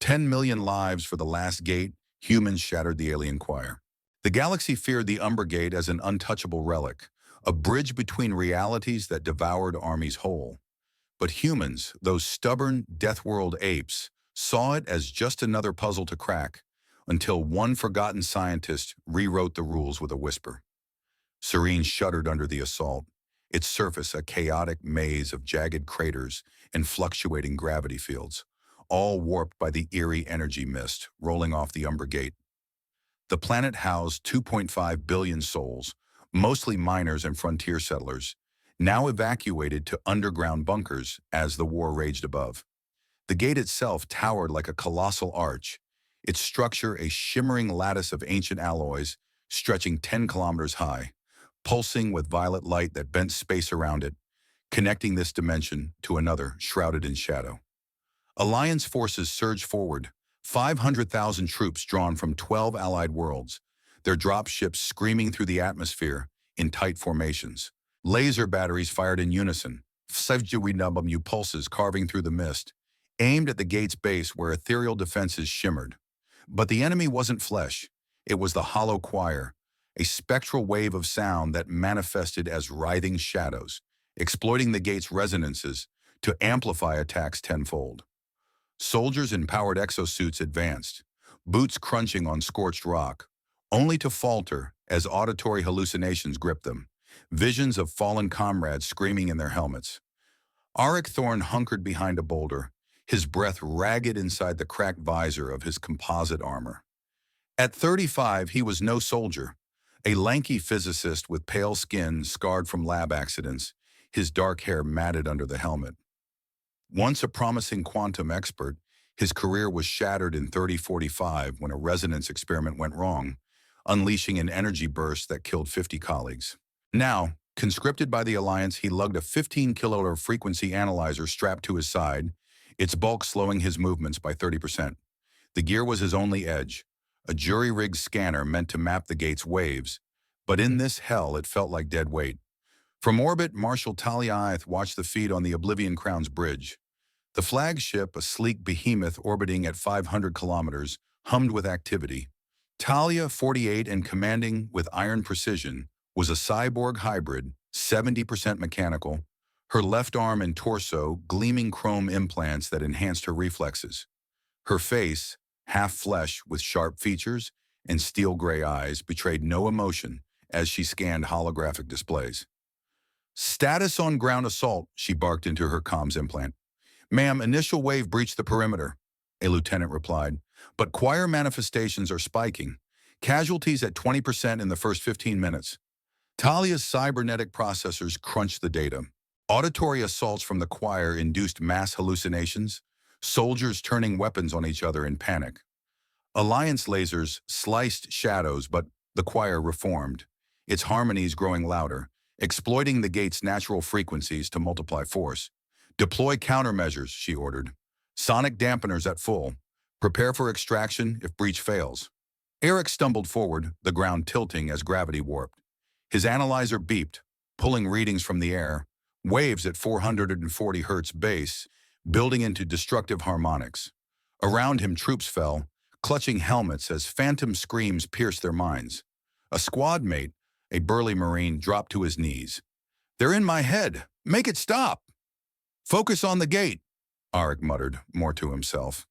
10 million lives for the last gate, humans shattered the alien choir. The galaxy feared the Umber Gate as an untouchable relic, a bridge between realities that devoured armies whole. But humans, those stubborn, death-world apes, saw it as just another puzzle to crack, until one forgotten scientist rewrote the rules with a whisper. Serene shuddered under the assault, its surface a chaotic maze of jagged craters and fluctuating gravity fields, all warped by the eerie energy mist rolling off the Umber Gate. The planet housed 2.5 billion souls, mostly miners and frontier settlers, now evacuated to underground bunkers as the war raged above. The gate itself towered like a colossal arch, its structure a shimmering lattice of ancient alloys stretching 10 kilometers high, pulsing with violet light that bent space around it, connecting this dimension to another shrouded in shadow. Alliance forces surged forward, 500,000 troops drawn from 12 allied worlds, their dropships screaming through the atmosphere in tight formations. Laser batteries fired in unison, FWW pulses carving through the mist, aimed at the gate's base where ethereal defenses shimmered. But the enemy wasn't flesh, it was the hollow choir, a spectral wave of sound that manifested as writhing shadows, exploiting the gate's resonances to amplify attacks tenfold. Soldiers in powered exosuits advanced, boots crunching on scorched rock, only to falter as auditory hallucinations gripped them, visions of fallen comrades screaming in their helmets. Auric Thorn hunkered behind a boulder, his breath ragged inside the cracked visor of his composite armor. At 35, he was no soldier, a lanky physicist with pale skin scarred from lab accidents, his dark hair matted under the helmet. Once a promising quantum expert, his career was shattered in 3045 when a resonance experiment went wrong, unleashing an energy burst that killed 50 colleagues. Now, conscripted by the Alliance, he lugged a 15-kilometer frequency analyzer strapped to his side, its bulk slowing his movements by 30%. The gear was his only edge, a jury-rigged scanner meant to map the gate's waves, but in this hell it felt like dead weight. From orbit, Marshal Talia watched the feed on the Oblivion Crown's bridge. The flagship, a sleek behemoth orbiting at 500 kilometers, hummed with activity. Talia, 48 and commanding with iron precision, was a cyborg hybrid, 70% mechanical, her left arm and torso gleaming chrome implants that enhanced her reflexes. Her face, half flesh with sharp features and steel gray eyes, betrayed no emotion as she scanned holographic displays. "Status on ground assault," she barked into her comms implant. "Ma'am, initial wave breached the perimeter," a lieutenant replied, "but choir manifestations are spiking. Casualties at 20% in the first 15 minutes. Talia's cybernetic processors crunched the data. Auditory assaults from the choir induced mass hallucinations, soldiers turning weapons on each other in panic. Alliance lasers sliced shadows, but the choir reformed, its harmonies growing louder, exploiting the gate's natural frequencies to multiply force. "Deploy countermeasures," she ordered. "Sonic dampeners at full. Prepare for extraction if breach fails." Eric stumbled forward, the ground tilting as gravity warped. His analyzer beeped, pulling readings from the air, waves at 440 Hz base, building into destructive harmonics. Around him, troops fell, clutching helmets as phantom screams pierced their minds. A squad mate, a burly Marine, dropped to his knees. "They're in my head. Make it stop." "Focus on the gate," Auric muttered, more to himself.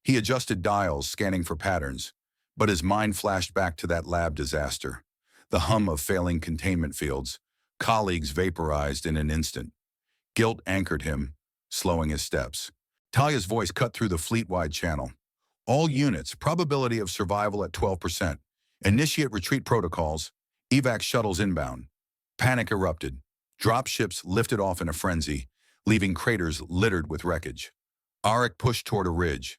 He adjusted dials, scanning for patterns, but his mind flashed back to that lab disaster. The hum of failing containment fields, colleagues vaporized in an instant. Guilt anchored him, slowing his steps. Talia's voice cut through the fleet-wide channel. "All units, probability of survival at 12%. Initiate retreat protocols. Evac shuttles inbound." Panic erupted. Dropships lifted off in a frenzy, leaving craters littered with wreckage. Auric pushed toward a ridge,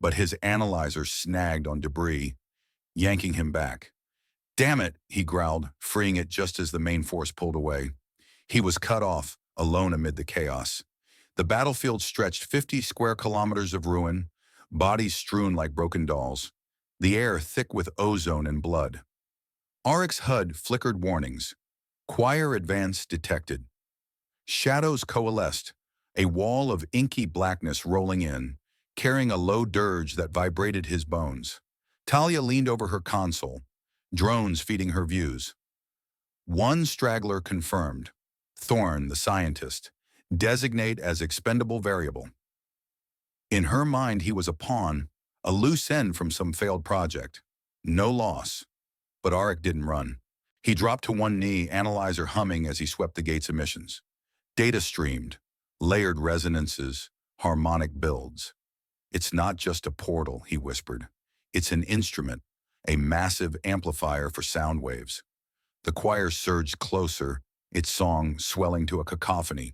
but his analyzer snagged on debris, yanking him back. "Damn it," he growled, freeing it just as the main force pulled away. He was cut off, alone amid the chaos. The battlefield stretched 50 square kilometers of ruin, bodies strewn like broken dolls, the air thick with ozone and blood. Auric's HUD flickered warnings. Choir advance detected. Shadows coalesced, a wall of inky blackness rolling in, carrying a low dirge that vibrated his bones. Talia leaned over her console, drones feeding her views. One straggler confirmed. Thorn, the scientist. Designate as expendable variable. In her mind, he was a pawn, a loose end from some failed project. No loss. But Arik didn't run. He dropped to one knee, analyzer humming as he swept the gate's emissions. Data streamed, layered resonances, harmonic builds. It's not just a portal, he whispered. It's an instrument, a massive amplifier for sound waves. The choir surged closer, its song swelling to a cacophony.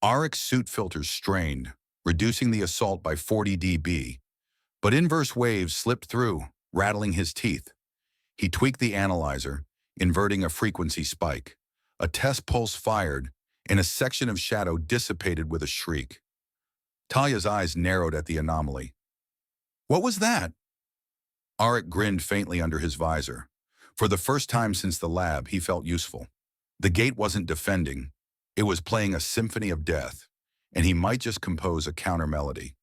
Arik's suit filters strained, reducing the assault by 40 dB. But inverse waves slipped through, rattling his teeth. He tweaked the analyzer, inverting a frequency spike. A test pulse fired, and a section of shadow dissipated with a shriek. Talia's eyes narrowed at the anomaly. What was that? Arik grinned faintly under his visor. For the first time since the lab, he felt useful. The gate wasn't defending. It was playing a symphony of death, and he might just compose a counter-melody.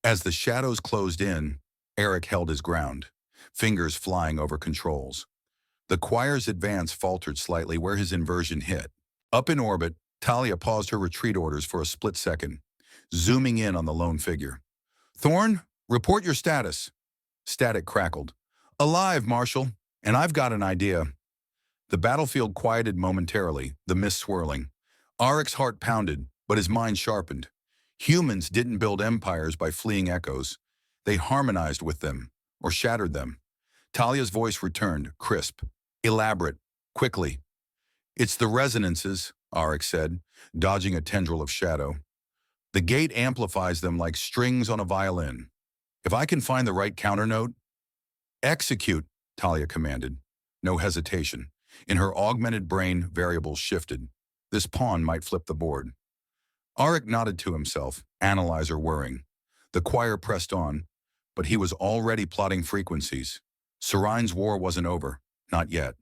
As the shadows closed in, Arik held his ground, fingers flying over controls. The choir's advance faltered slightly where his inversion hit. Up in orbit, Talia paused her retreat orders for a split second, zooming in on the lone figure. Thorn, report your status. Static crackled. Alive, Marshal, and I've got an idea. The battlefield quieted momentarily, the mist swirling. Arik's heart pounded, but his mind sharpened. Humans didn't build empires by fleeing echoes. They harmonized with them, or shattered them. Talia's voice returned, crisp, elaborate, quickly. It's the resonances, Arik said, dodging a tendril of shadow. The gate amplifies them like strings on a violin. If I can find the right counternote, execute, Talia commanded. No hesitation. In her augmented brain, variables shifted. This pawn might flip the board. Arik nodded to himself, analyzer whirring. The choir pressed on, but he was already plotting frequencies. Sarine's war wasn't over, not yet.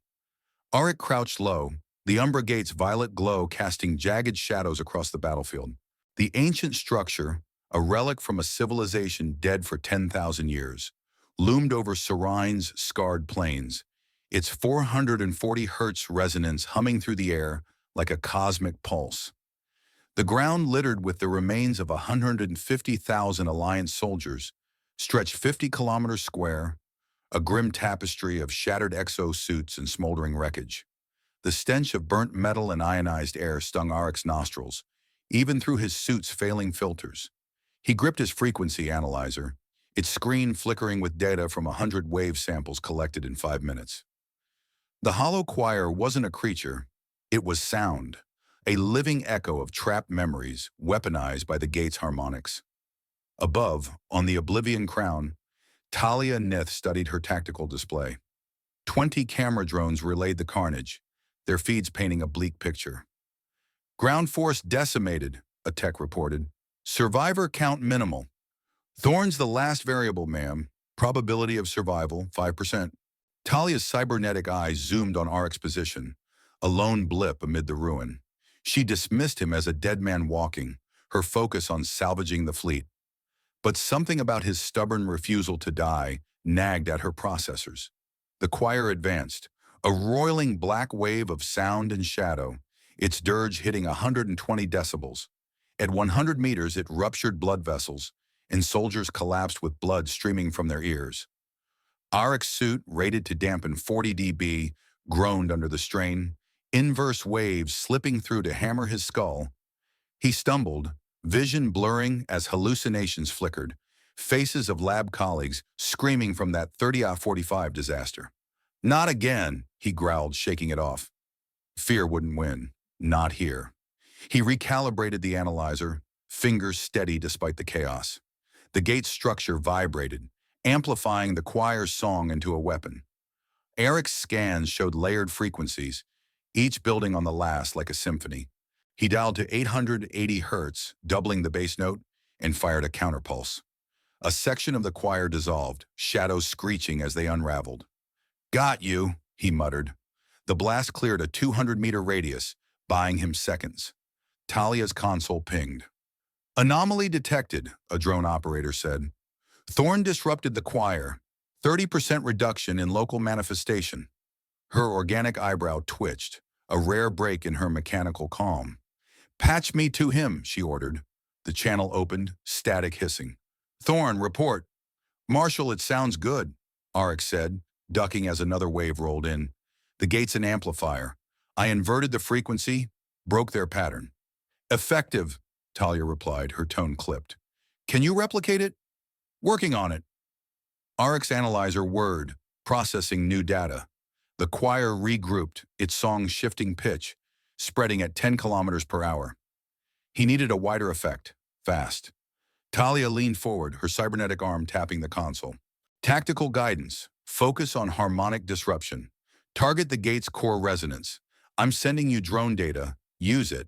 Arik crouched low, the Umbra Gate's violet glow casting jagged shadows across the battlefield. The ancient structure, a relic from a civilization dead for 10,000 years, loomed over Sarine's scarred plains, its 440 hertz resonance humming through the air like a cosmic pulse. The ground littered with the remains of 150,000 Alliance soldiers stretched 50 kilometers square, a grim tapestry of shattered exosuits and smoldering wreckage. The stench of burnt metal and ionized air stung Arik's nostrils, even through his suit's failing filters. He gripped his frequency analyzer, its screen flickering with data from 100 wave samples collected in 5 minutes. The hollow choir wasn't a creature, it was sound, a living echo of trapped memories weaponized by the gate's harmonics. Above, on the Oblivion crown, Talia Nith studied her tactical display. 20 camera drones relayed the carnage, their feeds painting a bleak picture. Ground force decimated, a tech reported. Survivor count minimal. Thorn's the last variable, ma'am. Probability of survival, 5%. Talia's cybernetic eyes zoomed on Arik's position, a lone blip amid the ruin. She dismissed him as a dead man walking, her focus on salvaging the fleet. But something about his stubborn refusal to die nagged at her processors. The choir advanced, a roiling black wave of sound and shadow, its dirge hitting 120 decibels. At 100 meters, it ruptured blood vessels, and soldiers collapsed with blood streaming from their ears. Arik's suit, rated to dampen 40 dB, groaned under the strain, inverse waves slipping through to hammer his skull. He stumbled, vision blurring as hallucinations flickered, faces of lab colleagues screaming from that 30-45 disaster. Not again, he growled, shaking it off. Fear wouldn't win. Not here. He recalibrated the analyzer, fingers steady despite the chaos. The gate's structure vibrated, amplifying the choir's song into a weapon. Arik's scans showed layered frequencies, each building on the last like a symphony. He dialed to 880 hertz, doubling the bass note, and fired a counterpulse. A section of the choir dissolved, shadows screeching as they unraveled. Got you, he muttered. The blast cleared a 200-meter radius, buying him seconds. Talia's console pinged. Anomaly detected, a drone operator said. Thorn disrupted the choir. 30% reduction in local manifestation. Her organic eyebrow twitched, a rare break in her mechanical calm. Patch me to him, she ordered. The channel opened, static hissing. Thorn, report. Marshal, it sounds good, Oryx said, ducking as another wave rolled in. The gate's an amplifier. I inverted the frequency, broke their pattern. Effective, Talia replied, her tone clipped. Can you replicate it? Working on it. Oryx Analyzer word, processing new data. The choir regrouped, its song shifting pitch, spreading at 10 kilometers per hour. He needed a wider effect, fast. Talia leaned forward, her cybernetic arm tapping the console. Tactical guidance. Focus on harmonic disruption. Target the gate's core resonance. I'm sending you drone data. Use it.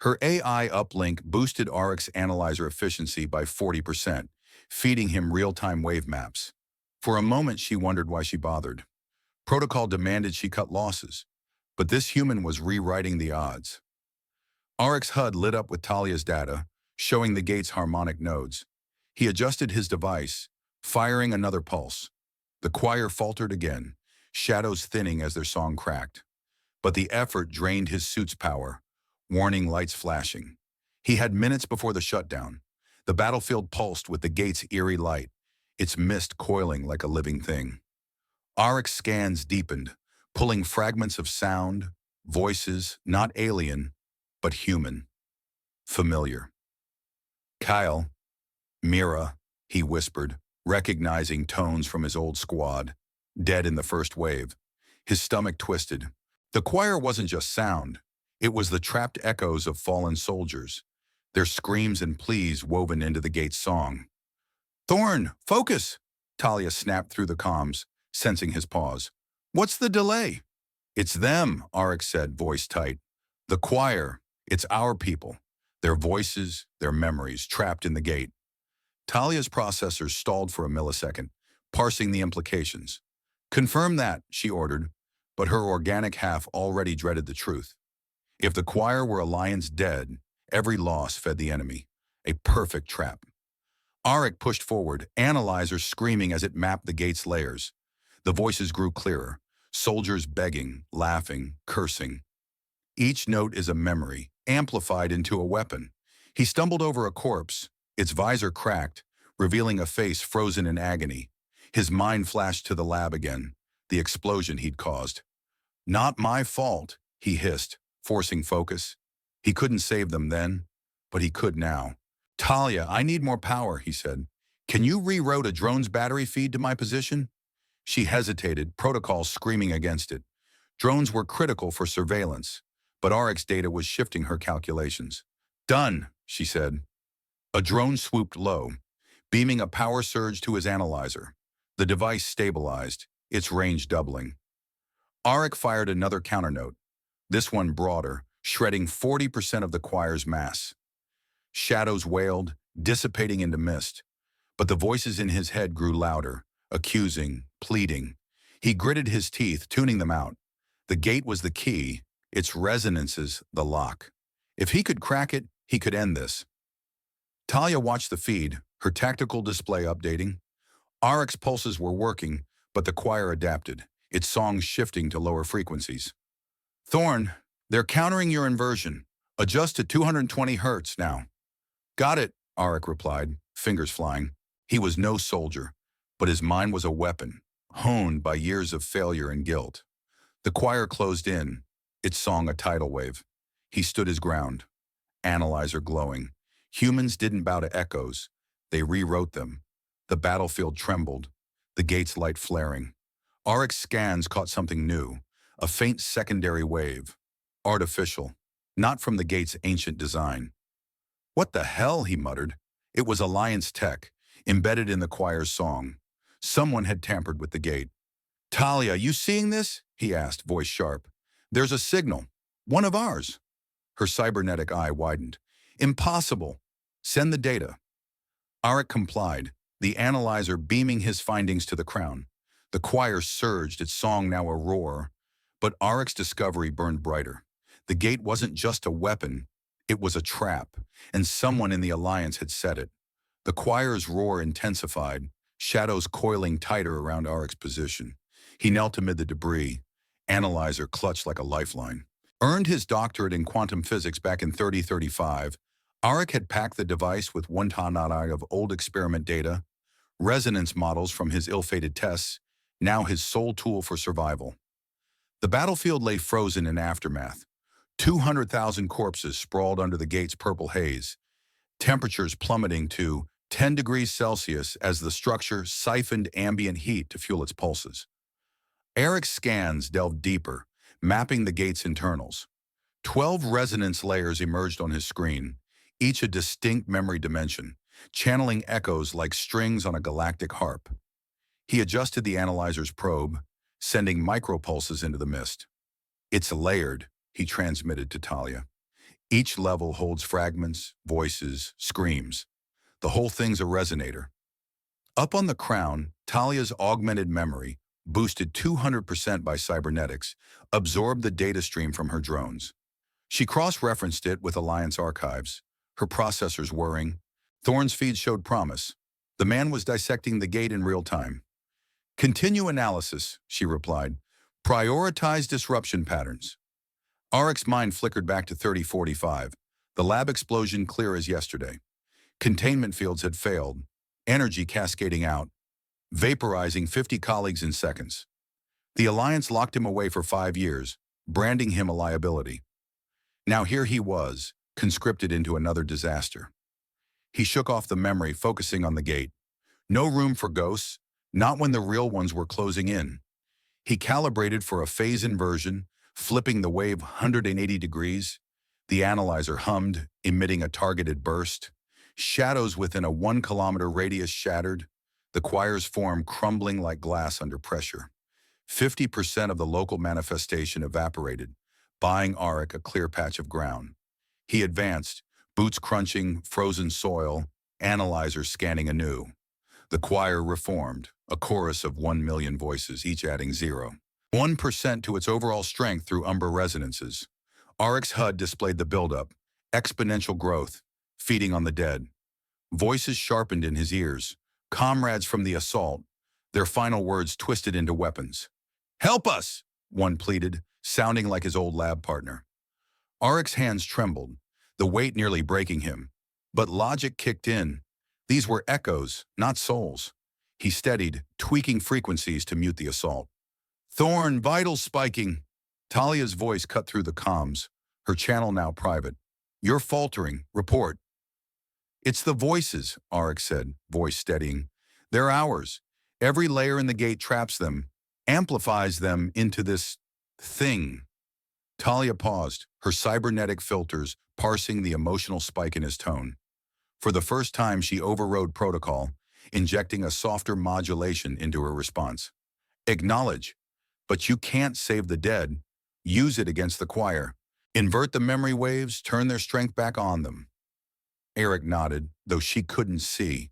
Her AI uplink boosted Oryx Analyzer efficiency by 40%, feeding him real-time wave maps. For a moment, she wondered why she bothered. Protocol demanded she cut losses, but this human was rewriting the odds. Oryx HUD lit up with Talia's data, showing the gate's harmonic nodes. He adjusted his device, firing another pulse. The choir faltered again, shadows thinning as their song cracked. But the effort drained his suit's power, warning lights flashing. He had minutes before the shutdown. The battlefield pulsed with the gate's eerie light, its mist coiling like a living thing. Oryx scans deepened, pulling fragments of sound, voices, not alien, but human, familiar. Kyle, Mira, he whispered, recognizing tones from his old squad, dead in the first wave. His stomach twisted. The choir wasn't just sound. It was the trapped echoes of fallen soldiers, their screams and pleas woven into the gate's song. Thorn, focus! Talia snapped through the comms, sensing his pause. What's the delay? It's them, Oryx said, voice tight. The choir, it's our people. Their voices, their memories, trapped in the gate. Talia's processors stalled for a millisecond, parsing the implications. Confirm that, she ordered, but her organic half already dreaded the truth. If the choir were a lion's dead, every loss fed the enemy. A perfect trap. Arik pushed forward, analyzer screaming as it mapped the gate's layers. The voices grew clearer, soldiers begging, laughing, cursing. Each note is a memory, amplified into a weapon. He stumbled over a corpse, its visor cracked, revealing a face frozen in agony. His mind flashed to the lab again, the explosion he'd caused. Not my fault, he hissed, forcing focus. He couldn't save them then, but he could now. Talia, I need more power, he said. Can you reroute a drone's battery feed to my position? She hesitated, protocol screaming against it. Drones were critical for surveillance, but RX data was shifting her calculations. Done, she said. A drone swooped low, beaming a power surge to his analyzer. The device stabilized, its range doubling. Arik fired another counternote, this one broader, shredding 40% of the choir's mass. Shadows wailed, dissipating into mist, but the voices in his head grew louder, accusing, pleading. He gritted his teeth, tuning them out. The gate was the key, its resonances the lock. If he could crack it, he could end this. Talia watched the feed, her tactical display updating. Arik's pulses were working, but the choir adapted, its songs shifting to lower frequencies. Thorn, they're countering your inversion. Adjust to 220 hertz now. Got it, Arik replied, fingers flying. He was no soldier, but his mind was a weapon, honed by years of failure and guilt. The choir closed in, its song a tidal wave. He stood his ground, analyzer glowing. Humans didn't bow to echoes. They rewrote them. The battlefield trembled, the gate's light flaring. Arik's scans caught something new, a faint secondary wave. Artificial, not from the gate's ancient design. What the hell, he muttered. It was Alliance tech, embedded in the choir's song. Someone had tampered with the gate. Talia, you seeing this? He asked, voice sharp. There's a signal. One of ours. Her cybernetic eye widened. Impossible. Send the data. Arik complied, the analyzer beaming his findings to the crown. The choir surged, its song now a roar. But Arik's discovery burned brighter. The gate wasn't just a weapon. It was a trap, and someone in the Alliance had set it. The choir's roar intensified, shadows coiling tighter around Aric's position. He knelt amid the debris, analyzer clutched like a lifeline. Earned his doctorate in quantum physics back in 3035, Arik had packed the device with 1 ton of old experiment data, resonance models from his ill-fated tests, now his sole tool for survival. The battlefield lay frozen in aftermath. 200,000 corpses sprawled under the gate's purple haze, temperatures plummeting to 10 degrees Celsius as the structure siphoned ambient heat to fuel its pulses. Eric's scans delved deeper, mapping the gate's internals. 12 resonance layers emerged on his screen, each a distinct memory dimension, channeling echoes like strings on a galactic harp. He adjusted the analyzer's probe, sending micropulses into the mist. "It's layered," he transmitted to Talia. "Each level holds fragments, voices, screams. The whole thing's a resonator." Up on the crown, Talia's augmented memory, boosted 200% by cybernetics, absorbed the data stream from her drones. She cross-referenced it with Alliance archives, her processors whirring. Thorne's feed showed promise. The man was dissecting the gate in real time. "Continue analysis," she replied. "Prioritize disruption patterns." Arik's mind flickered back to 3045, the lab explosion clear as yesterday. Containment fields had failed, energy cascading out, vaporizing 50 colleagues in seconds. The Alliance locked him away for 5 years, branding him a liability. Now here he was, conscripted into another disaster. He shook off the memory, focusing on the gate. No room for ghosts, not when the real ones were closing in. He calibrated for a phase inversion, flipping the wave 180 degrees. The analyzer hummed, emitting a targeted burst. Shadows within a 1-kilometer radius shattered, the choir's form crumbling like glass under pressure. 50% of the local manifestation evaporated, buying Arik a clear patch of ground. He advanced, boots crunching frozen soil, analyzer scanning anew. The choir reformed, a chorus of 1 million voices, each adding 0.1% to its overall strength through umbra resonances. Arik's HUD displayed the buildup, exponential growth, feeding on the dead. Voices sharpened in his ears, comrades from the assault, their final words twisted into weapons. "Help us!" one pleaded, sounding like his old lab partner. Arik's hands trembled, the weight nearly breaking him. But logic kicked in. These were echoes, not souls. He steadied, tweaking frequencies to mute the assault. "Thorne, vitals spiking." Talia's voice cut through the comms, her channel now private. "You're faltering. Report." "It's the voices," Arik said, voice steadying. "They're ours. Every layer in the gate traps them, amplifies them into this thing." Talia paused, her cybernetic filters parsing the emotional spike in his tone. For the first time, she overrode protocol, injecting a softer modulation into her response. "Acknowledge, but you can't save the dead. Use it against the choir. Invert the memory waves, turn their strength back on them." Eric nodded, though she couldn't see.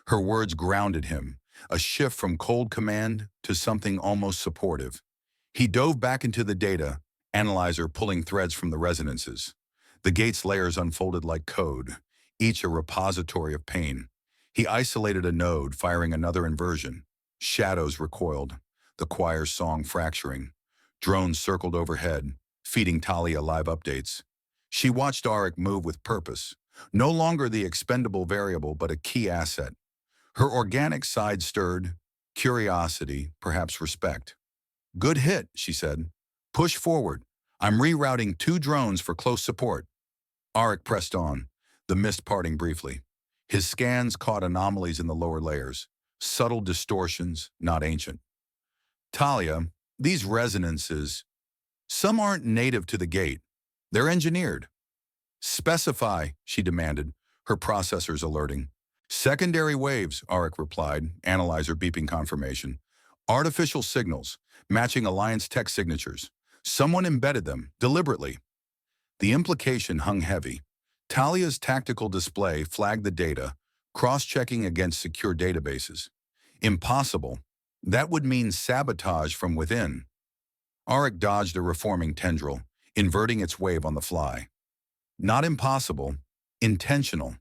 Her words grounded him, a shift from cold command to something almost supportive. He dove back into the data, analyzer pulling threads from the resonances. The gate's layers unfolded like code, each a repository of pain. He isolated a node, firing another inversion. Shadows recoiled, the choir's song fracturing. Drones circled overhead, feeding Talia live updates. She watched Arik move with purpose, no longer the expendable variable but a key asset. Her organic side stirred, curiosity, perhaps respect. "Good hit," she said. "Push forward. I'm rerouting 2 drones for close support." Arik pressed on, the mist parting briefly. His scans caught anomalies in the lower layers, subtle distortions, not ancient. "Talia, these resonances, some aren't native to the gate. They're engineered." "Specify," she demanded, her processors alerting. "Secondary waves," Arik replied, analyzer beeping confirmation. "Artificial signals, matching Alliance tech signatures. Someone embedded them, deliberately." The implication hung heavy. Talia's tactical display flagged the data, cross-checking against secure databases. Impossible. That would mean sabotage from within. Arik dodged a reforming tendril, inverting its wave on the fly. Not impossible, intentional.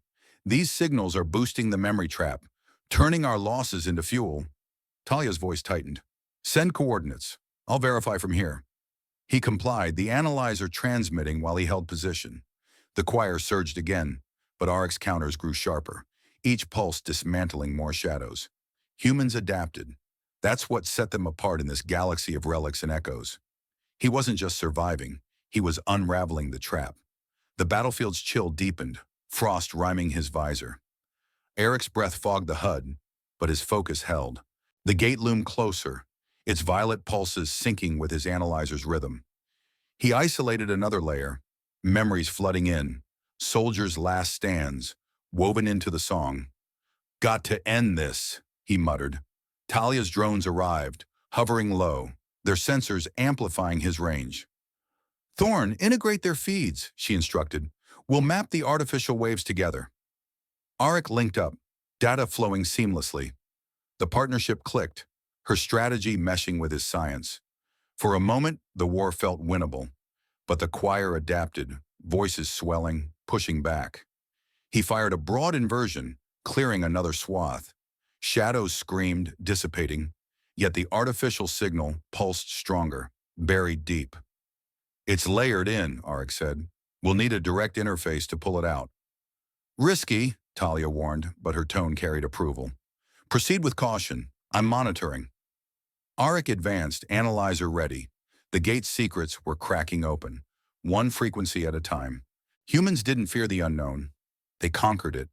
These signals are boosting the memory trap, turning our losses into fuel. Talia's voice tightened. Send coordinates. I'll verify from here. He complied, the analyzer transmitting while he held position. The choir surged again, but Oryx's counters grew sharper, each pulse dismantling more shadows. Humans adapted. That's what set them apart in this galaxy of relics and echoes. He wasn't just surviving, he was unraveling the trap. The battlefield's chill deepened, frost rhyming his visor. Eric's breath fogged the HUD, but his focus held. The gate loomed closer, its violet pulses syncing with his analyzer's rhythm. He isolated another layer, memories flooding in, soldiers' last stands, woven into the song. Got to end this, he muttered. Talia's drones arrived, hovering low, their sensors amplifying his range. Thorn, integrate their feeds, she instructed. We'll map the artificial waves together. Arik linked up, data flowing seamlessly. The partnership clicked, her strategy meshing with his science. For a moment, the war felt winnable, but the choir adapted, voices swelling, pushing back. He fired a broad inversion, clearing another swath. Shadows screamed, dissipating, yet the artificial signal pulsed stronger, buried deep. It's layered in, Arik said. We'll need a direct interface to pull it out. Risky, Talia warned, but her tone carried approval. Proceed with caution. I'm monitoring. Arik advanced, analyzer ready. The gate's secrets were cracking open, one frequency at a time. Humans didn't fear the unknown. They conquered it.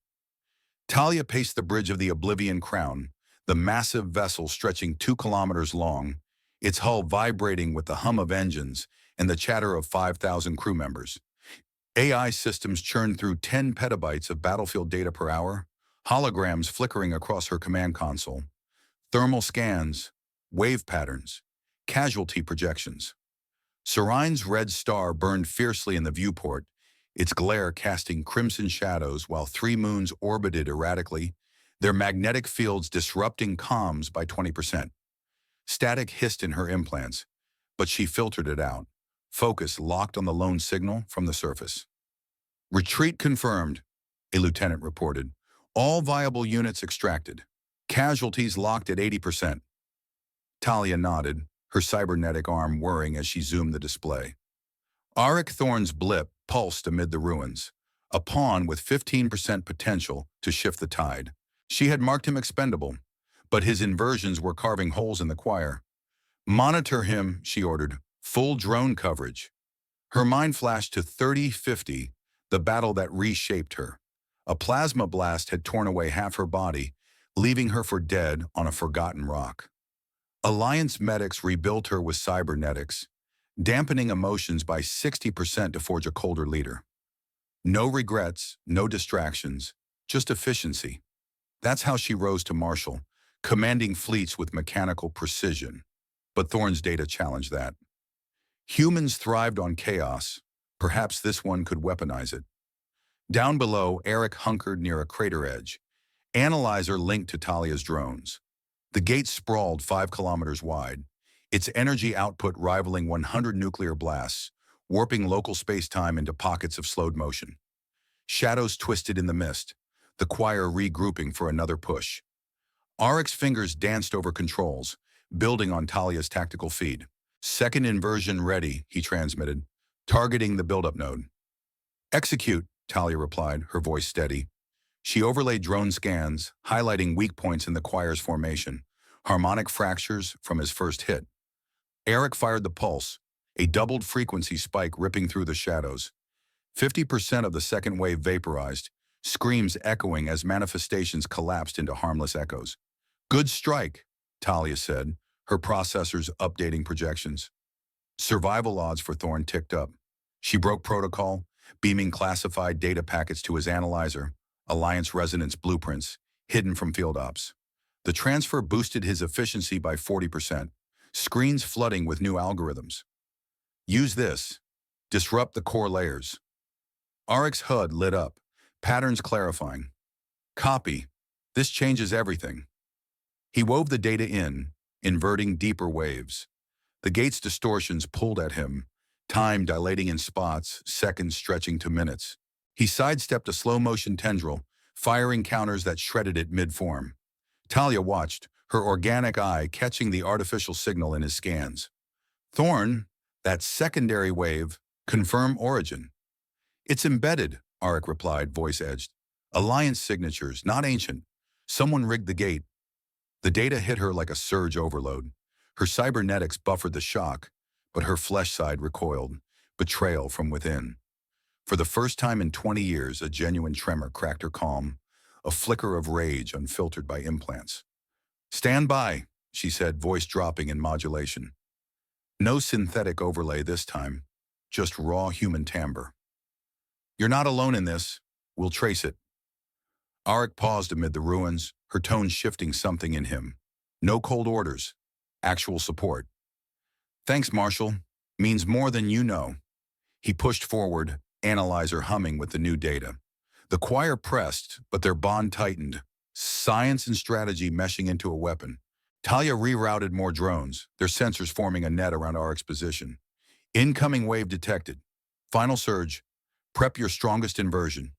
Talia paced the bridge of the Oblivion Crown, the massive vessel stretching 2 kilometers long, its hull vibrating with the hum of engines and the chatter of 5,000 crew members. AI systems churned through 10 petabytes of battlefield data per hour, holograms flickering across her command console, thermal scans, wave patterns, casualty projections. Sarine's red star burned fiercely in the viewport, its glare casting crimson shadows while 3 moons orbited erratically, their magnetic fields disrupting comms by 20%. Static hissed in her implants, but she filtered it out, focus locked on the lone signal from the surface. Retreat confirmed, a lieutenant reported. All viable units extracted. Casualties locked at 80%. Talia nodded, her cybernetic arm whirring as she zoomed the display. Arik Thorn's blip pulsed amid the ruins, a pawn with 15% potential to shift the tide. She had marked him expendable, but his inversions were carving holes in the choir. Monitor him, she ordered. Full drone coverage. Her mind flashed to 3050, the battle that reshaped her. A plasma blast had torn away half her body, leaving her for dead on a forgotten rock. Alliance medics rebuilt her with cybernetics, dampening emotions by 60% to forge a colder leader. No regrets, no distractions, just efficiency. That's how she rose to marshal, commanding fleets with mechanical precision. But Thorn's data challenged that. Humans thrived on chaos. Perhaps this one could weaponize it. Down below, Eric hunkered near a crater edge. Analyzer linked to Talia's drones. The gate sprawled 5 kilometers wide, its energy output rivaling 100 nuclear blasts, warping local space-time into pockets of slowed motion. Shadows twisted in the mist, the choir regrouping for another push. Arik's fingers danced over controls, building on Talia's tactical feed. Second inversion ready, he transmitted, targeting the buildup node. Execute, Talia replied, her voice steady. She overlaid drone scans, highlighting weak points in the choir's formation, harmonic fractures from his first hit. Eric fired the pulse, a doubled frequency spike ripping through the shadows. 50% of the second wave vaporized, screams echoing as manifestations collapsed into harmless echoes. Good strike, Talia said, her processors updating projections. Survival odds for Thorn ticked up. She broke protocol, beaming classified data packets to his analyzer, Alliance resonance blueprints, hidden from field ops. The transfer boosted his efficiency by 40%, screens flooding with new algorithms. Use this. Disrupt the core layers. Arik's HUD lit up, patterns clarifying. Copy. This changes everything. He wove the data in, inverting deeper waves. The gate's distortions pulled at him, time dilating in spots, seconds stretching to minutes. He sidestepped a slow-motion tendril, firing counters that shredded it mid-form. Talia watched, her organic eye catching the artificial signal in his scans. Thorn, that secondary wave, confirm origin. It's embedded, Arik replied, voice edged. Alliance signatures, not ancient. Someone rigged the gate. The data hit her like a surge overload. Her cybernetics buffered the shock, but her flesh side recoiled, betrayal from within. For the first time in 20 years, a genuine tremor cracked her calm, a flicker of rage unfiltered by implants. Stand by, she said, voice dropping in modulation. No synthetic overlay this time, just raw human timbre. You're not alone in this. We'll trace it. Arik paused amid the ruins, her tone shifting something in him. No cold orders. Actual support. Thanks, Marshal. Means more than you know. He pushed forward, analyzer humming with the new data. The choir pressed, but their bond tightened. Science and strategy meshing into a weapon. Talia rerouted more drones, their sensors forming a net around Arik's position. Incoming wave detected. Final surge. Prep your strongest inversion.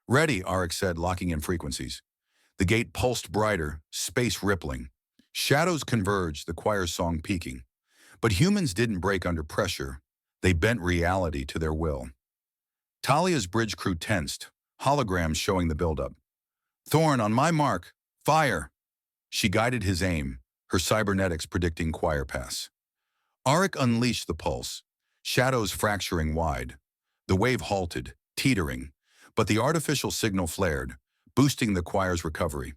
Ready, Arik said, locking in frequencies. The gate pulsed brighter, space rippling. Shadows converged, the choir's song peaking. But humans didn't break under pressure. They bent reality to their will. Talia's bridge crew tensed, holograms showing the buildup. Thorn, on my mark, fire! She guided his aim, her cybernetics predicting choir pass. Arik unleashed the pulse, shadows fracturing wide. The wave halted, teetering, but the artificial signal flared, boosting the choir's recovery.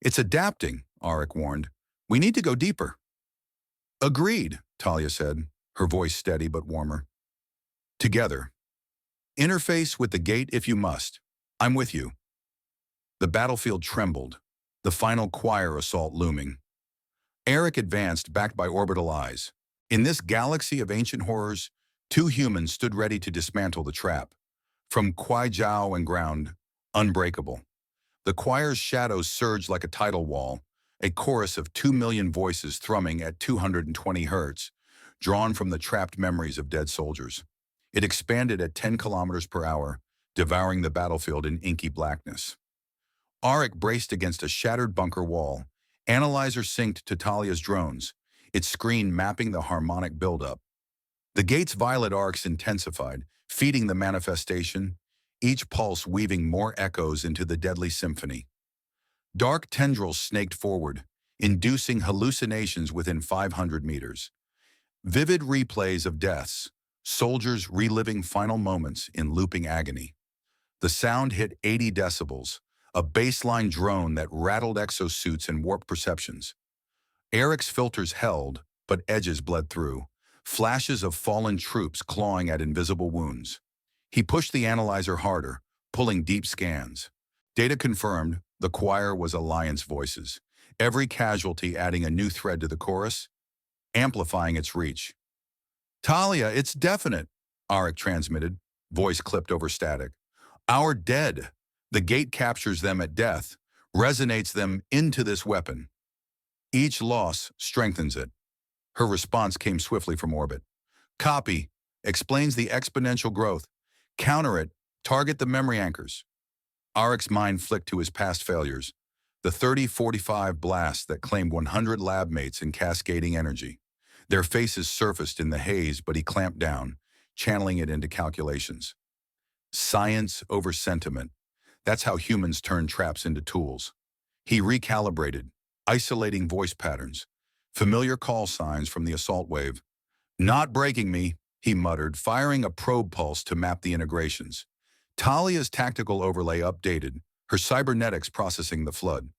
It's adapting, Arik warned. We need to go deeper. Agreed, Talia said, her voice steady but warmer. Together. Interface with the gate if you must. I'm with you. The battlefield trembled, the final choir assault looming. Arik advanced, backed by orbital eyes. In this galaxy of ancient horrors, two humans stood ready to dismantle the trap. From Kwai Jiao and ground, unbreakable. The choir's shadows surged like a tidal wall, a chorus of 2 million voices thrumming at 220 hertz, drawn from the trapped memories of dead soldiers. It expanded at 10 kilometers per hour, devouring the battlefield in inky blackness. Arik braced against a shattered bunker wall, analyzer synced to Talia's drones, its screen mapping the harmonic buildup. The gate's violet arcs intensified, feeding the manifestation, each pulse weaving more echoes into the deadly symphony. Dark tendrils snaked forward, inducing hallucinations within 500 meters. Vivid replays of deaths, soldiers reliving final moments in looping agony. The sound hit 80 decibels, a baseline drone that rattled exosuits and warped perceptions. Arik's filters held, but edges bled through, flashes of fallen troops clawing at invisible wounds. He pushed the analyzer harder, pulling deep scans. Data confirmed the choir was Alliance voices, every casualty adding a new thread to the chorus, amplifying its reach. Talia, it's definite, Arik transmitted, voice clipped over static. Our dead. The gate captures them at death, resonates them into this weapon. Each loss strengthens it. Her response came swiftly from orbit. Copy. Explains the exponential growth. Counter it. Target the memory anchors. Arik's mind flicked to his past failures. The 30-45 blasts that claimed 100 lab mates in cascading energy. Their faces surfaced in the haze, but he clamped down, channeling it into calculations. Science over sentiment. That's how humans turn traps into tools. He recalibrated, isolating voice patterns, familiar call signs from the assault wave. Not breaking me, he muttered, firing a probe pulse to map the integrations. Talia's tactical overlay updated, her cybernetics processing the flood.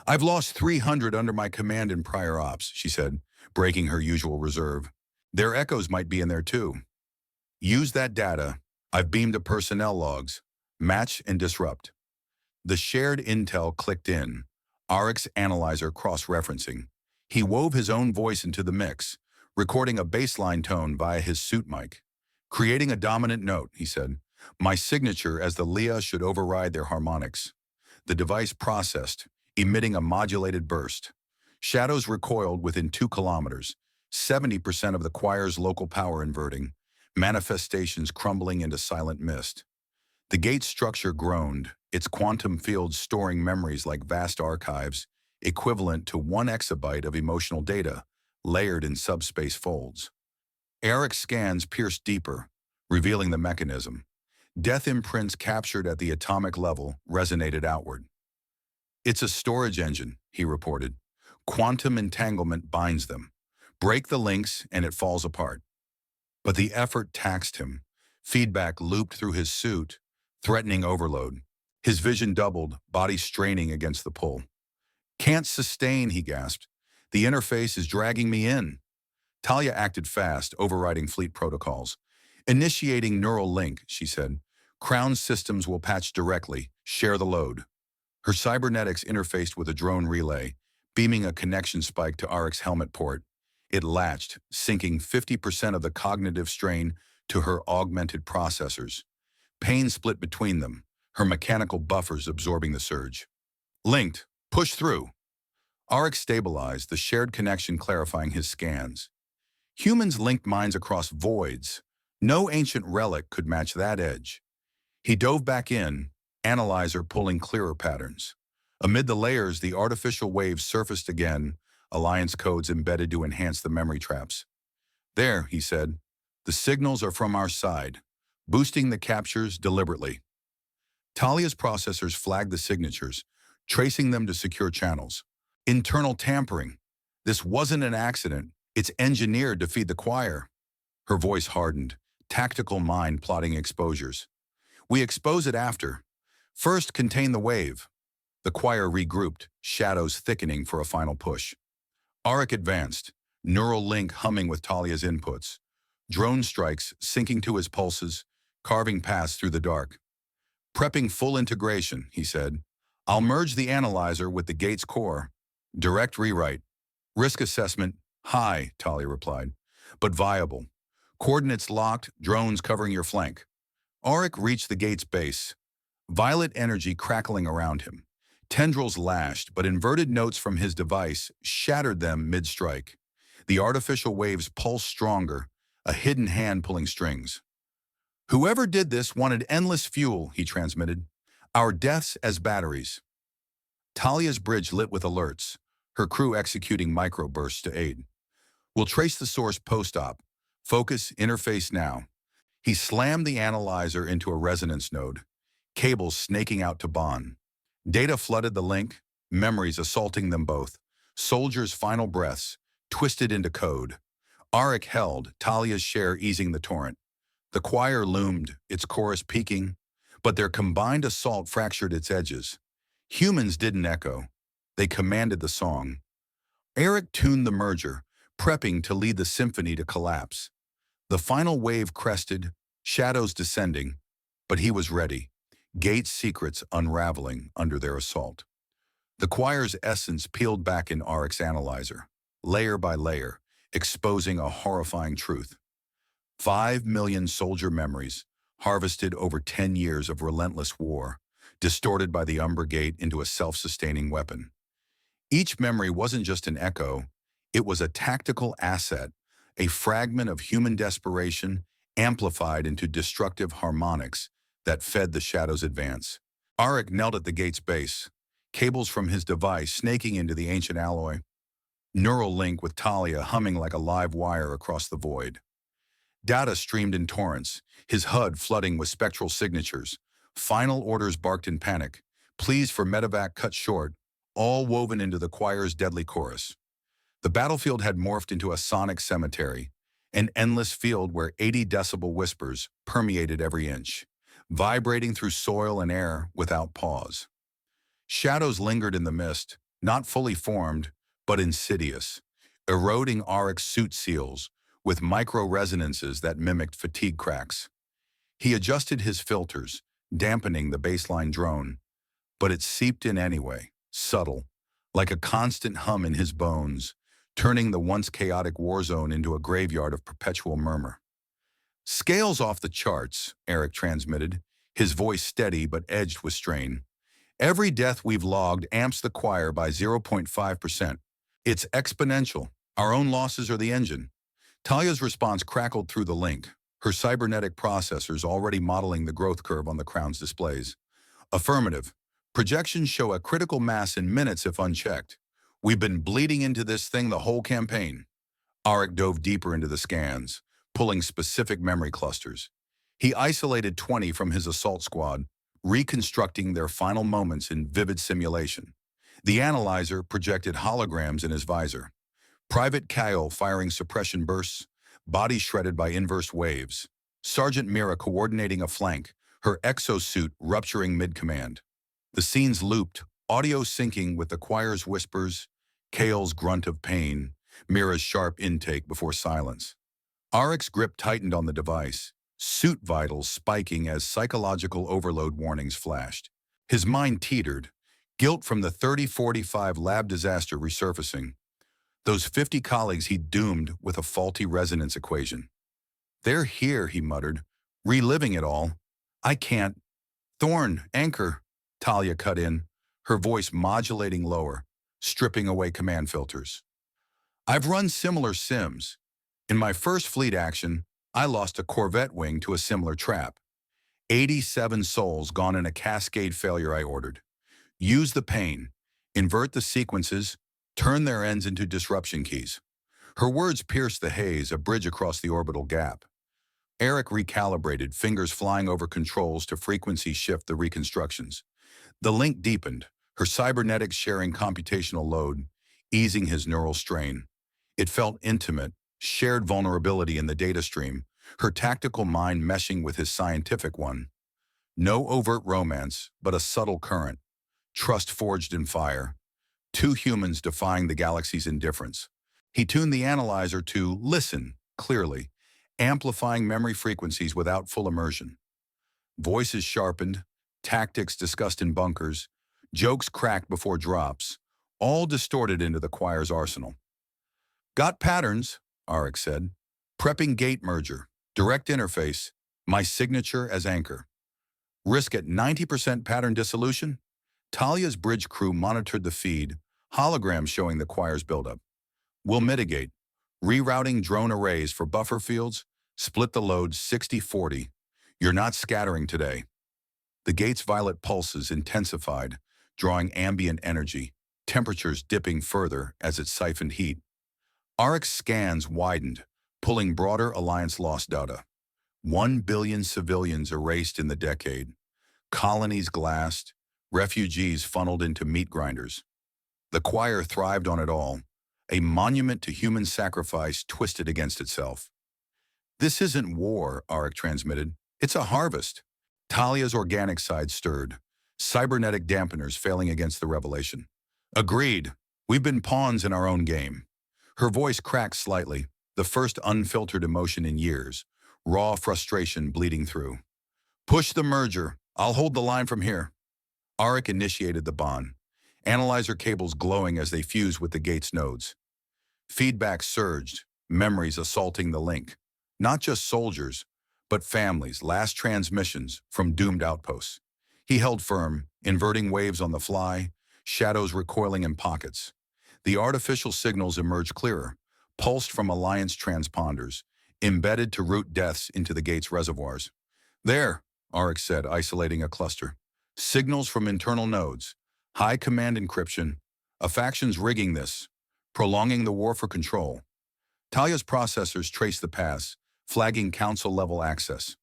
I've lost 300 under my command in prior ops, she said, breaking her usual reserve. Their echoes might be in there too. Use that data. I've beamed to personnel logs. Match and disrupt. The shared intel clicked in, Arik's analyzer cross-referencing. He wove his own voice into the mix, recording a baseline tone via his suit mic. Creating a dominant note, he said. My signature as the Leah should override their harmonics. The device processed, emitting a modulated burst. Shadows recoiled within 2 kilometers, 70% of the choir's local power inverting. manifestations crumbling into silent mist. The gate's structure groaned, its quantum fields storing memories like vast archives, equivalent to 1 exabyte of emotional data, layered in subspace folds. Eric's scans pierced deeper, revealing the mechanism. Death imprints captured at the atomic level resonated outward. "It's a storage engine," he reported. "Quantum entanglement binds them. Break the links and it falls apart." But the effort taxed him. Feedback looped through his suit, threatening overload. His vision doubled, body straining against the pull. "Can't sustain," he gasped. "The interface is dragging me in." Talia acted fast, overriding fleet protocols. "Initiating neural link," she said. "Crown systems will patch directly. Share the load." Her cybernetics interfaced with a drone relay, beaming a connection spike to Aric's helmet port. It latched, sinking 50% of the cognitive strain to her augmented processors. Pain split between them, her mechanical buffers absorbing the surge. "Linked. Push through." Arik stabilized, the shared connection clarifying his scans. Humans linked minds across voids. No ancient relic could match that edge. He dove back in, analyzer pulling clearer patterns. Amid the layers, the artificial waves surfaced again, alliance codes embedded to enhance the memory traps. "There," he said. "The signals are from our side, boosting the captures deliberately." Talia's processors flagged the signatures, tracing them to secure channels. "Internal tampering. This wasn't an accident. It's engineered to feed the choir." Her voice hardened, tactical mind plotting exposures. "We expose it after. First, contain the wave." The choir regrouped, shadows thickening for a final push. Arik advanced, neural link humming with Talia's inputs. Drone strikes sinking to his pulses, carving paths through the dark. "Prepping full integration," he said. "I'll merge the analyzer with the gate's core. Direct rewrite. Risk assessment, high," Talia replied, "but viable. Coordinates locked, drones covering your flank." Arik reached the gate's base, violet energy crackling around him. Tendrils lashed, but inverted notes from his device shattered them mid-strike. The artificial waves pulsed stronger, a hidden hand pulling strings. "Whoever did this wanted endless fuel," he transmitted. "Our deaths as batteries." Talia's bridge lit with alerts, her crew executing microbursts to aid. "We'll trace the source post-op. Focus, interface now." He slammed the analyzer into a resonance node, cables snaking out to bond. Data flooded the link, memories assaulting them both. Soldiers' final breaths, twisted into code. Arik held, Talia's share easing the torrent. The choir loomed, its chorus peaking, but their combined assault fractured its edges. Humans didn't echo. They commanded the song. Arik tuned the merger, prepping to lead the symphony to collapse. The final wave crested, shadows descending, but he was ready, Gate's secrets unraveling under their assault. The choir's essence peeled back in Arik's analyzer, layer by layer, exposing a horrifying truth. 5 million soldier memories, harvested over 10 years of relentless war, distorted by the Umber Gate into a self-sustaining weapon. Each memory wasn't just an echo, it was a tactical asset, a fragment of human desperation amplified into destructive harmonics that fed the shadow's advance. Arik knelt at the gate's base, cables from his device snaking into the ancient alloy. Neural link with Talia humming like a live wire across the void. Data streamed in torrents, his HUD flooding with spectral signatures. Final orders barked in panic. Pleas for medevac cut short, all woven into the choir's deadly chorus. The battlefield had morphed into a sonic cemetery, an endless field where 80-decibel whispers permeated every inch, vibrating through soil and air without pause. Shadows lingered in the mist, not fully formed, but insidious, eroding Arik's suit seals with micro-resonances that mimicked fatigue cracks. He adjusted his filters, dampening the baseline drone, but it seeped in anyway, subtle, like a constant hum in his bones, turning the once chaotic war zone into a graveyard of perpetual murmur. "Scales off the charts," Arik transmitted, his voice steady but edged with strain. "Every death we've logged amps the choir by 0.5%. It's exponential. Our own losses are the engine." Talia's response crackled through the link, her cybernetic processors already modeling the growth curve on the crown's displays. Affirmative. Projections show a critical mass in minutes if unchecked. We've been bleeding into this thing the whole campaign. Arik dove deeper into the scans, pulling specific memory clusters. He isolated 20 from his assault squad, reconstructing their final moments in vivid simulation. The analyzer projected holograms in his visor. Private Kyle firing suppression bursts, body shredded by inverse waves. Sergeant Mira coordinating a flank, her exosuit rupturing mid-command. The scenes looped, audio syncing with the choir's whispers, Kale's grunt of pain, Mira's sharp intake before silence. Arik's grip tightened on the device, suit vitals spiking as psychological overload warnings flashed. His mind teetered, guilt from the 3045 lab disaster resurfacing. Those 50 colleagues he doomed with a faulty resonance equation. They're here, he muttered, reliving it all. I can't. Thorn, anchor, Talia cut in, her voice modulating lower, stripping away command filters. I've run similar sims. In my first fleet action, I lost a Corvette wing to a similar trap. 87 souls gone in a cascade failure I ordered. Use the pain, invert the sequences, turn their ends into disruption keys. Her words pierced the haze, a bridge across the orbital gap. Eric recalibrated, fingers flying over controls to frequency shift the reconstructions. The link deepened, her cybernetics sharing computational load, easing his neural strain. It felt intimate, shared vulnerability in the data stream, her tactical mind meshing with his scientific one. No overt romance, but a subtle current. Trust forged in fire. Two humans defying the galaxy's indifference. He tuned the analyzer to listen, clearly, amplifying memory frequencies without full immersion. Voices sharpened, tactics discussed in bunkers, jokes cracked before drops, all distorted into the choir's arsenal. Got patterns, Arik said. Prepping gate merger, direct interface, my signature as anchor. Risk at 90% pattern dissolution? Talia's bridge crew monitored the feed, holograms showing the choir's buildup. We'll mitigate. Rerouting drone arrays for buffer fields, split the load 60-40. You're not scattering today. The gate's violet pulses intensified, drawing ambient energy, temperatures dipping further as it siphoned heat. Arik's scans widened, pulling broader Alliance loss data. 1 billion civilians erased in the decade. Colonies glassed, refugees funneled into meat grinders. The choir thrived on it all, a monument to human sacrifice twisted against itself. This isn't war, Arik transmitted. It's a harvest. Talia's organic side stirred, cybernetic dampeners failing against the revelation. Agreed. We've been pawns in our own game. Her voice cracked slightly, the first unfiltered emotion in years, raw frustration bleeding through. Push the merger. I'll hold the line from here. Arik initiated the bond, analyzer cables glowing as they fused with the gate's nodes. Feedback surged, memories assaulting the link. Not just soldiers, but families, last transmissions from doomed outposts. He held firm, inverting waves on the fly, shadows recoiling in pockets. The artificial signals emerged clearer, pulsed from Alliance transponders, embedded to route deaths into the gate's reservoirs. There, Arik said, isolating a cluster. Signals from internal nodes, high command encryption, a faction's rigging this, prolonging the war for control. Talia's processors traced the paths, flagging council-level access.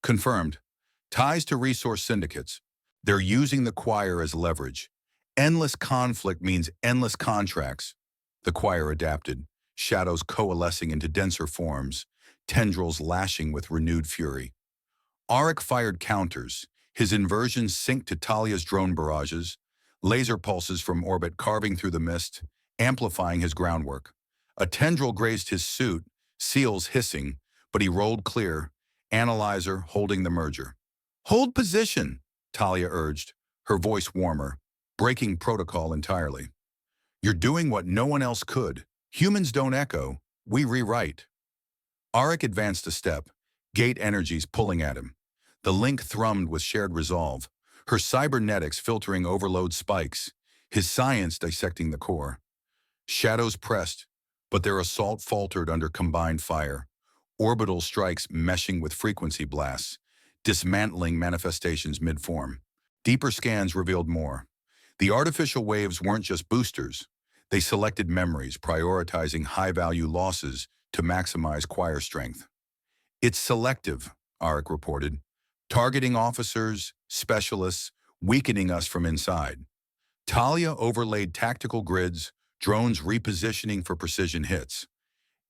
Confirmed. Ties to resource syndicates. They're using the choir as leverage. Endless conflict means endless contracts. The choir adapted, shadows coalescing into denser forms, tendrils lashing with renewed fury. Arik fired counters, his inversions synced to Talia's drone barrages, laser pulses from orbit carving through the mist, amplifying his groundwork. A tendril grazed his suit, seals hissing, but he rolled clear, analyzer holding the merger. Hold position, Talia urged, her voice warmer, breaking protocol entirely. You're doing what no one else could. Humans don't echo, we rewrite. Arik advanced a step, gate energies pulling at him. The link thrummed with shared resolve, her cybernetics filtering overload spikes, his science dissecting the core. Shadows pressed, but their assault faltered under combined fire. orbital strikes meshing with frequency blasts, dismantling manifestations mid-form. Deeper scans revealed more. The artificial waves weren't just boosters. They selected memories, prioritizing high-value losses to maximize choir strength. It's selective, Arik reported, targeting officers, specialists, weakening us from inside. Talia overlaid tactical grids, drones repositioning for precision hits.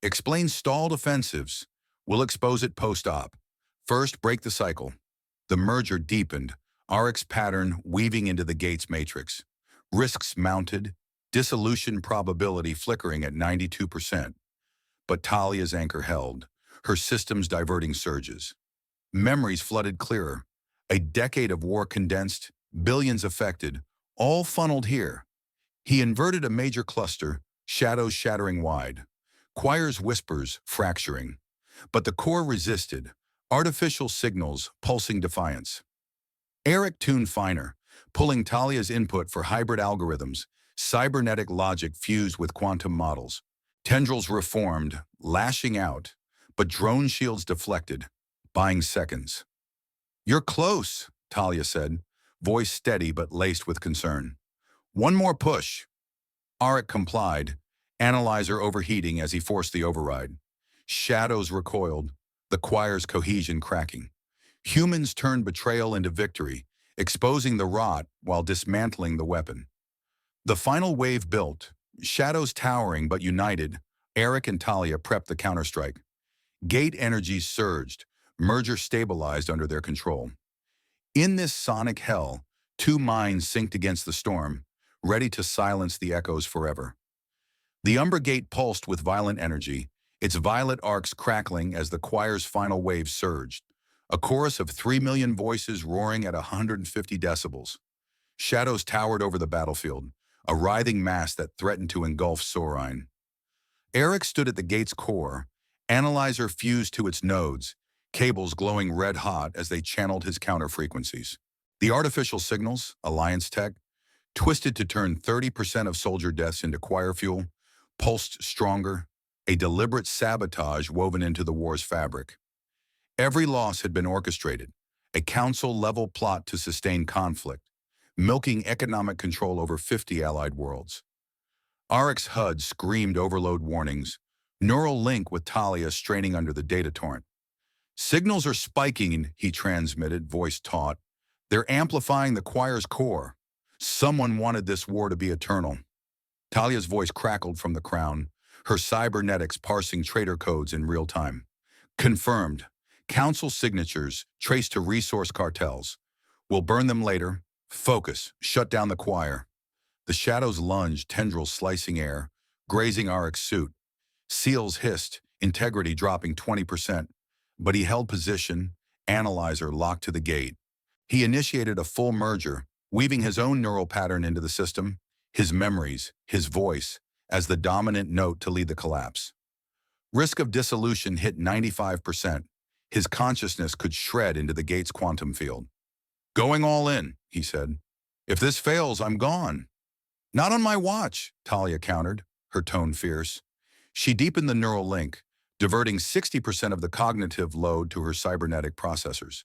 Explain stalled offensives. We'll expose it post-op. First, break the cycle. The merger deepened, Arik's pattern weaving into the gate's matrix. Risks mounted, dissolution probability flickering at 92%. But Talia's anchor held, her systems diverting surges. Memories flooded clearer. A decade of war condensed, billions affected, all funneled here. He inverted a major cluster, shadows shattering wide. Choir's whispers fracturing. But the core resisted, artificial signals pulsing defiance. Arik tuned finer, pulling Talia's input for hybrid algorithms, cybernetic logic fused with quantum models. Tendrils reformed, lashing out, but drone shields deflected, buying seconds. "You're close," Talia said, voice steady but laced with concern. "One more push." Arik complied, analyzer overheating as he forced the override. Shadows recoiled, the choir's cohesion cracking. Humans turned betrayal into victory, exposing the rot while dismantling the weapon. The final wave built, shadows towering but united. Arik and Talia prepped the counterstrike. Gate energies surged, merger stabilized under their control. In this sonic hell, two minds synced against the storm, ready to silence the echoes forever. The Umber Gate pulsed with violent energy, its violet arcs crackling as the choir's final wave surged, a chorus of 3 million voices roaring at 150 decibels. Shadows towered over the battlefield, a writhing mass that threatened to engulf Sorine. Arik stood at the gate's core, analyzer fused to its nodes, cables glowing red-hot as they channeled his counter-frequencies. The artificial signals, Alliance tech, twisted to turn 30% of soldier deaths into choir fuel, pulsed stronger, a deliberate sabotage woven into the war's fabric. Every loss had been orchestrated, a council-level plot to sustain conflict, milking economic control over 50 allied worlds. Arik's HUD screamed overload warnings, neural link with Talia straining under the data torrent. "Signals are spiking," he transmitted, voice taut. "They're amplifying the choir's core. Someone wanted this war to be eternal." Talia's voice crackled from the crown, her cybernetics parsing traitor codes in real time. "Confirmed. Council signatures traced to resource cartels. We'll burn them later. Focus. Shut down the choir." The shadows lunged, tendrils slicing air, grazing Arik's suit. Seals hissed, integrity dropping 20%. But he held position, analyzer locked to the gate. He initiated a full merger, weaving his own neural pattern into the system, his memories, his voice, as the dominant note to lead the collapse. Risk of dissolution hit 95%. His consciousness could shred into the gate's quantum field. "Going all in," he said. "If this fails, I'm gone." "Not on my watch," Talia countered, her tone fierce. She deepened the neural link, diverting 60% of the cognitive load to her cybernetic processors.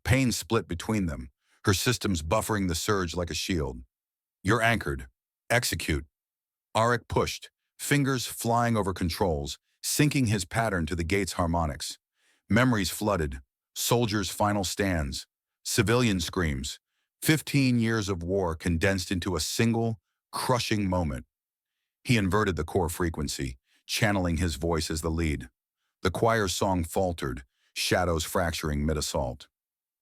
Pain split between them, her systems buffering the surge like a shield. "You're anchored. Execute." Arik pushed, fingers flying over controls, syncing his pattern to the gate's harmonics. Memories flooded, soldiers' final stands, civilian screams, 15 years of war condensed into a single, crushing moment. He inverted the core frequency, channeling his voice as the lead. The choir's song faltered, shadows fracturing mid-assault.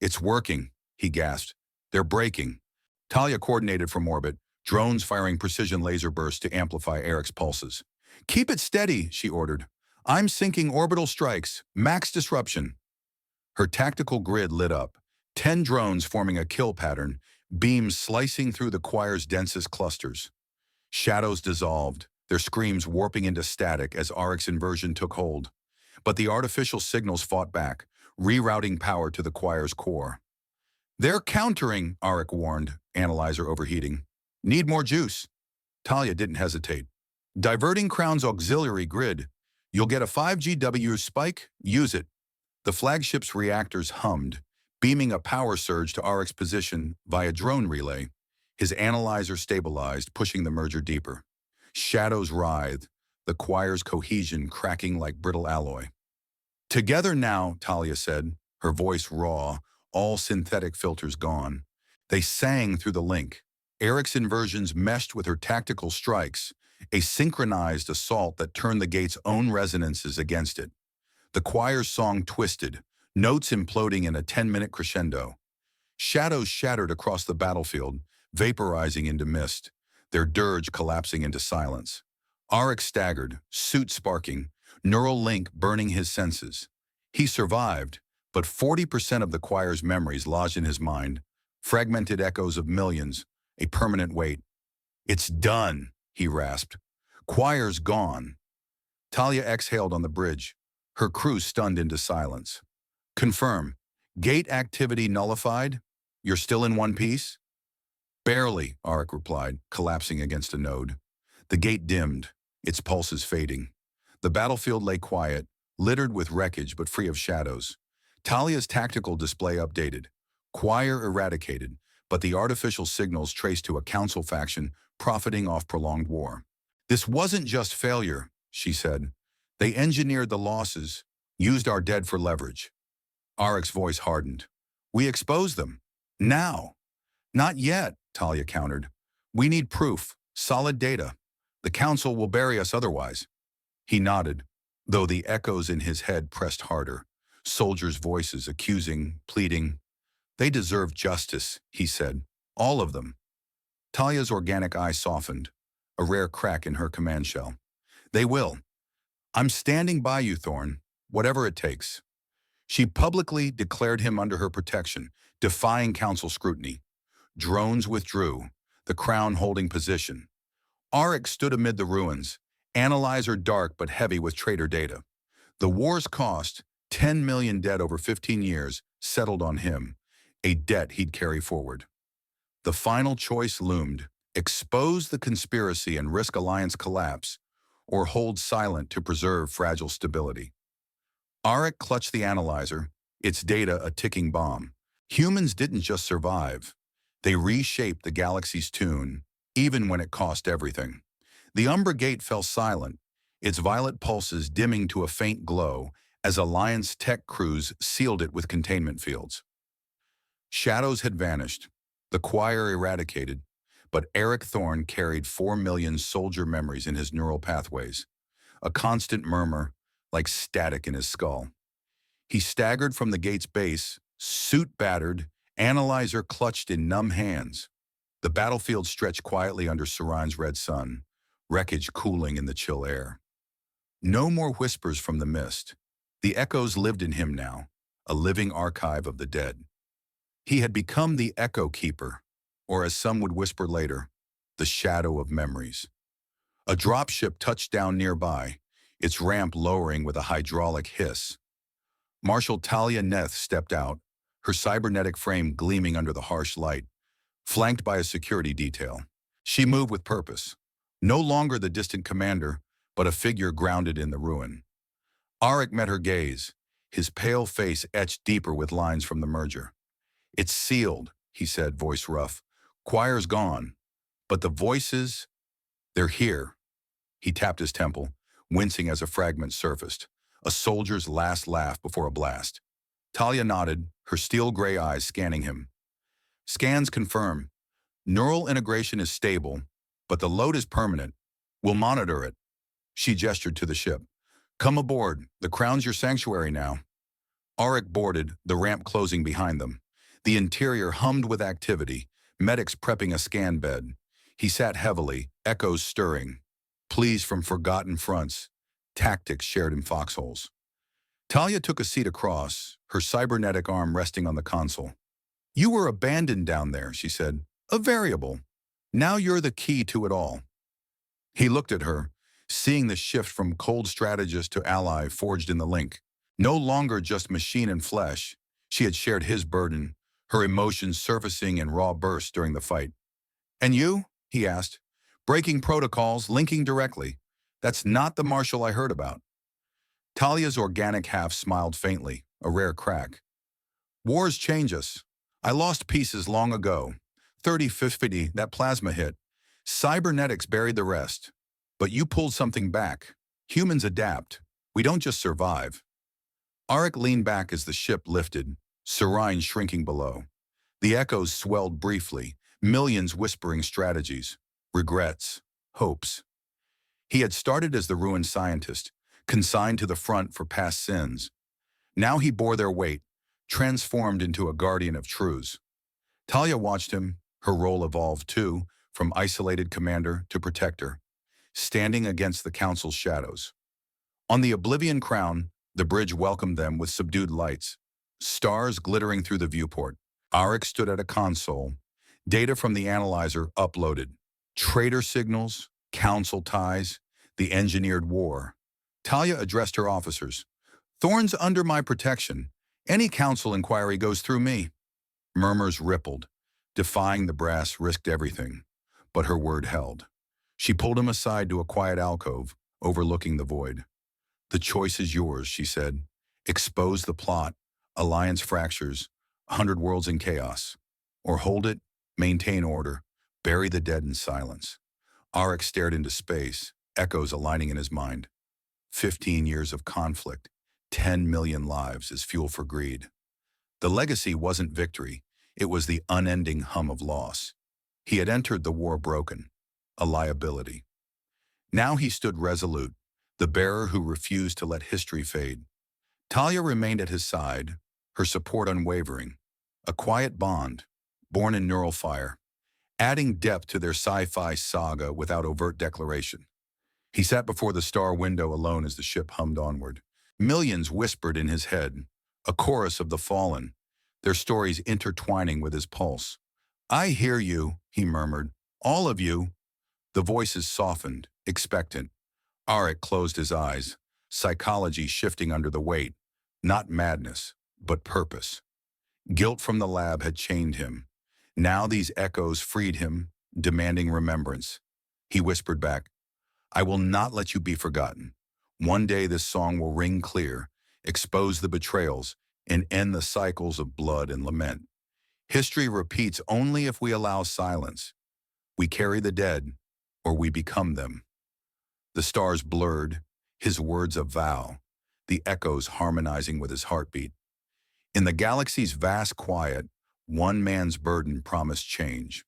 "It's working," he gasped. "They're breaking." Talia coordinated from orbit, drones firing precision laser bursts to amplify Arik's pulses. "Keep it steady," she ordered. "I'm syncing orbital strikes, max disruption." Her tactical grid lit up, 10 drones forming a kill pattern, beams slicing through the choir's densest clusters. Shadows dissolved, their screams warping into static as Arik's inversion took hold. But the artificial signals fought back, rerouting power to the choir's core. "They're countering," Arik warned, analyzer overheating. "Need more juice." Talia didn't hesitate. Diverting Crown's auxiliary grid, You'll get a 5GW spike, use it. The flagship's reactors hummed, beaming a power surge to Orcs' position via drone relay. His analyzer stabilized, pushing the merger deeper. Shadows writhed, the choir's cohesion cracking like brittle alloy. Together now, Talia said, her voice raw, all synthetic filters gone. They sang through the link. Eric's inversions meshed with her tactical strikes, a synchronized assault that turned the gate's own resonances against it. The choir's song twisted, notes imploding in a 10-minute crescendo. Shadows shattered across the battlefield, vaporizing into mist, their dirge collapsing into silence. Arik staggered, suit sparking, neural link burning his senses. He survived, but 40% of the choir's memories lodged in his mind, fragmented echoes of millions, a permanent weight. "It's done," he rasped. "Choir's gone." Talia exhaled on the bridge, her crew stunned into silence. "Confirm. Gate activity nullified? You're still in one piece?" "Barely," Arik replied, collapsing against a node. The gate dimmed, its pulses fading. The battlefield lay quiet, littered with wreckage but free of shadows. Talia's tactical display updated. Choir eradicated, but the artificial signals traced to a council faction profiting off prolonged war. "This wasn't just failure," she said. "They engineered the losses, used our dead for leverage." Arik's voice hardened. "We exposed them. Now." "Not yet," Talia countered. "We need proof, solid data. The council will bury us otherwise." He nodded, though the echoes in his head pressed harder. Soldiers' voices accusing, pleading. "They deserve justice," he said. "All of them." Talia's organic eye softened, a rare crack in her command shell. "They will. I'm standing by you, Thorn, whatever it takes." She publicly declared him under her protection, defying council scrutiny. Drones withdrew, the crown holding position. Arik stood amid the ruins, analyzer dark but heavy with traitor data. The war's cost, 10 million dead over 15 years, settled on him, a debt he'd carry forward. The final choice loomed: expose the conspiracy and risk Alliance collapse, or hold silent to preserve fragile stability. Arik clutched the analyzer, its data a ticking bomb. Humans didn't just survive. They reshaped the galaxy's tune, even when it cost everything. The Umbra Gate fell silent, its violet pulses dimming to a faint glow as Alliance tech crews sealed it with containment fields. Shadows had vanished, the choir eradicated, but Eric Thorne carried 4 million soldier memories in his neural pathways, a constant murmur like static in his skull. He staggered from the gate's base, suit battered, analyzer clutched in numb hands. The battlefield stretched quietly under Saran's red sun, wreckage cooling in the chill air. No more whispers from the mist. The echoes lived in him now, a living archive of the dead. He had become the Echo Keeper, or as some would whisper later, the shadow of memories. A dropship touched down nearby, its ramp lowering with a hydraulic hiss. Marshal Talia Neth stepped out, her cybernetic frame gleaming under the harsh light, flanked by a security detail. She moved with purpose, no longer the distant commander, but a figure grounded in the ruin. Arik met her gaze, his pale face etched deeper with lines from the merger. "It's sealed," he said, voice rough. "Choir's gone, but the voices, they're here." He tapped his temple, wincing as a fragment surfaced, a soldier's last laugh before a blast. Talia nodded, her steel-gray eyes scanning him. "Scans confirm. Neural integration is stable, but the load is permanent. We'll monitor it." She gestured to the ship. "Come aboard. The Crown's your sanctuary now." Arik boarded, the ramp closing behind them. The interior hummed with activity, medics prepping a scan bed. He sat heavily, echoes stirring. Pleas from forgotten fronts, tactics shared in foxholes. Talia took a seat across, her cybernetic arm resting on the console. "You were abandoned down there," she said. "A variable. Now you're the key to it all." He looked at her, seeing the shift from cold strategist to ally forged in the link. No longer just machine and flesh, she had shared his burden, her emotions surfacing in raw bursts during the fight. "And you?" he asked. "Breaking protocols, linking directly. That's not the Marshal I heard about." Talia's organic half smiled faintly, a rare crack. Wars change us. I lost pieces long ago. 3050, that plasma hit. Cybernetics buried the rest. But you pulled something back. Humans adapt. We don't just survive. Arik leaned back as the ship lifted, Serine shrinking below. The echoes swelled briefly, millions whispering strategies, regrets, hopes. He had started as the ruined scientist, consigned to the front for past sins. Now he bore their weight, transformed into a guardian of truths. Talia watched him, her role evolved too, from isolated commander to protector, standing against the council's shadows. On the Oblivion Crown, the bridge welcomed them with subdued lights, stars glittering through the viewport. Arik stood at a console, data from the analyzer uploaded. Traitor signals, council ties, the engineered war. Talia addressed her officers. Thorn's under my protection. Any council inquiry goes through me. Murmurs rippled. Defying the brass risked everything. But her word held. She pulled him aside to a quiet alcove, overlooking the void. The choice is yours, she said. Expose the plot, alliance fractures, 100 worlds in chaos. Or hold it, maintain order, bury the dead in silence. Arik stared into space, echoes aligning in his mind. 15 years of conflict, 10 million lives as fuel for greed. The legacy wasn't victory, it was the unending hum of loss. He had entered the war broken, a liability. Now he stood resolute, the bearer who refused to let history fade. Talia remained at his side, her support unwavering. A quiet bond, born in neural fire, adding depth to their sci-fi saga without overt declaration. He sat before the star window alone as the ship hummed onward. Millions whispered in his head, a chorus of the fallen, their stories intertwining with his pulse. I hear you, he murmured. All of you. The voices softened, expectant. Arik closed his eyes, psychology shifting under the weight. Not madness, but purpose. Guilt from the lab had chained him. Now these echoes freed him, demanding remembrance. He whispered back, I will not let you be forgotten. One day this song will ring clear, expose the betrayals, and end the cycles of blood and lament. History repeats only if we allow silence. We carry the dead, or we become them. The stars blurred, his words a vow, the echoes harmonizing with his heartbeat. In the galaxy's vast quiet, one man's burden promised change.